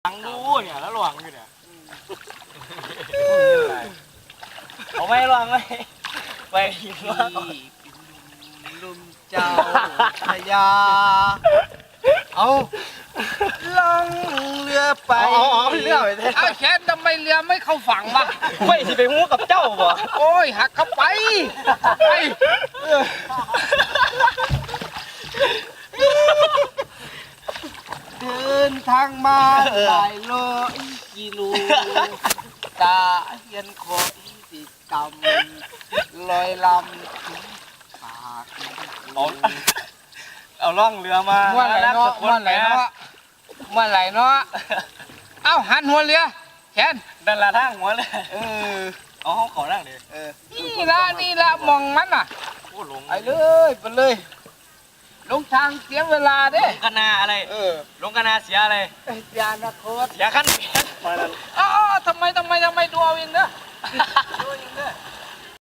ฟังดูเนี่ยแล้วหลวงอยู่เนี่ยเอาไม่หลวงไหมไปหิวลุมเจ้าพญาเอาล่องเรือไปเรือไป แค่ทำไมเรือไม่เข้าฝั่งวะ ไม่สิไปหูกับเจ้าบ่ โอ้ยหักเข้าไปไปเดินทางมาหลายร้อยกิโลตาเฮียนคอยติดกำลอยลำถึงปาก เอาล่องเรือมา ม้วนไหลเนาะม้วนไหลเนาะม้วนไหลเนาะเอ้าหันหัวเรือแขน ดันละทางหัวเลยเอาห้องเขานั่งดิ นี่ละมองมันน่ะ โอ้ลง ไปเลยไปเลยลงทางเสียเวลาเด้ ลงคณาอะไรลงคณาเสียอะไร ยานาโคต เสียขั้นเสีย อ้าวทำไมดูเอาเองเด้อ